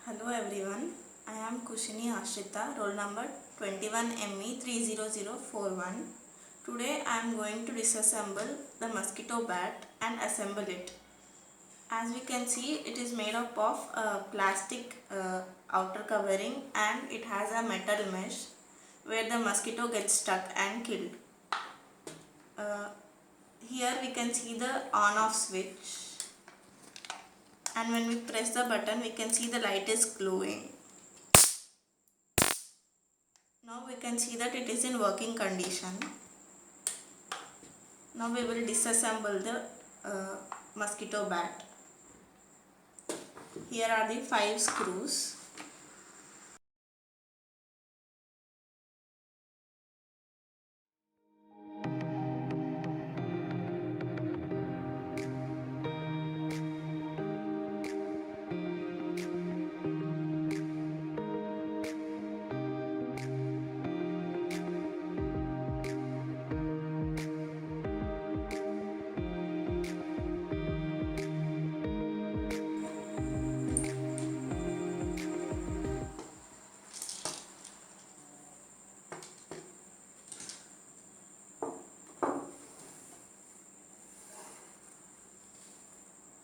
Hello everyone, I am Kushini Ashritha, roll number 21ME30041. Today I am going to disassemble the mosquito bat and assemble it. As we can see, it is made up of plastic outer covering and it has a metal mesh where the mosquito gets stuck and killed. Here we can see the on off switch. And when we press the button, we can see the light is glowing. Now we can see that it is in working condition. Now we will disassemble the mosquito bat. Here are the 5 screws.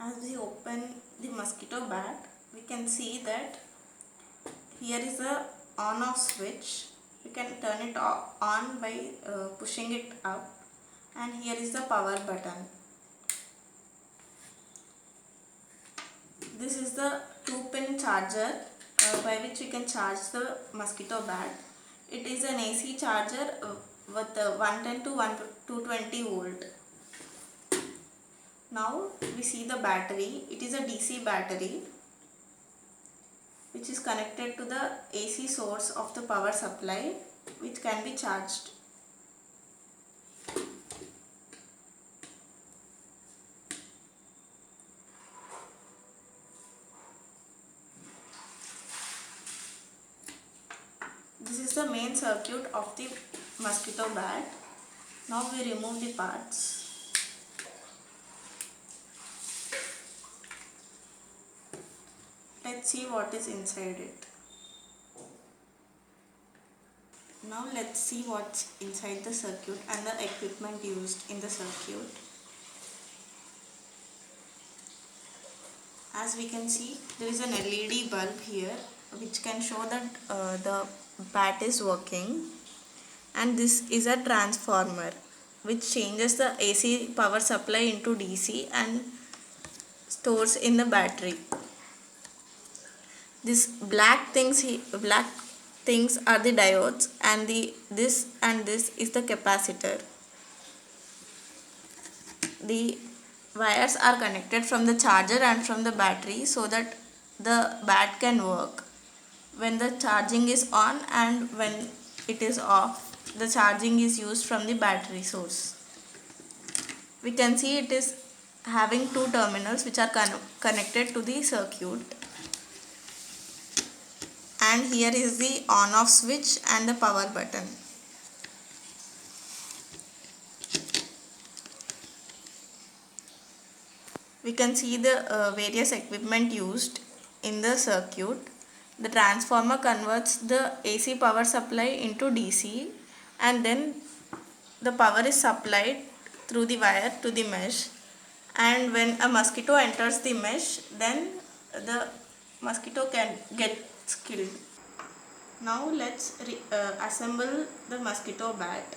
As we open the mosquito bat, we can see that here is a on off switch. We can turn it on by pushing it up, and here is the power button. This is the 2-pin charger by which we can charge the mosquito bat. It is an AC charger with 110 to 220 volt. Now we see the battery. It is a DC battery which is connected to the AC source of the power supply, which can be charged. This is the main circuit of the mosquito bat. Now we remove the parts. Let's see what is inside it. Now let's see what's inside the circuit and the equipment used in the circuit. As we can see, there is an LED bulb here which can show that the bat is working, and this is a transformer which changes the AC power supply into DC and stores in the battery. This black things are the diodes, and this is the capacitor. The wires are connected from the charger and from the battery so that the bat can work when the charging is on, and when it is off, the charging is used from the battery source. We can see it is having 2 terminals which are connected to the circuit. And here is the on off switch and the power button. We can see the various equipment used in the circuit. The transformer converts the AC power supply into DC, and then the power is supplied through the wire to the mesh, and when a mosquito enters the mesh, then the mosquito can get killed. Now let's assemble the mosquito bat.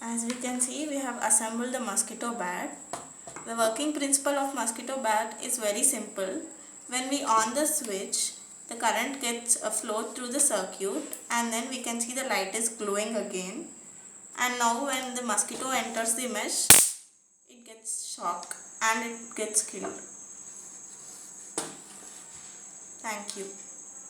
As we can see, we have assembled the mosquito bat. The working principle of mosquito bat is very simple. When we on the switch, the current gets a flow through the circuit, and then we can see the light is glowing again. And now when the mosquito enters the mesh, it gets shocked and it gets killed. Thank you.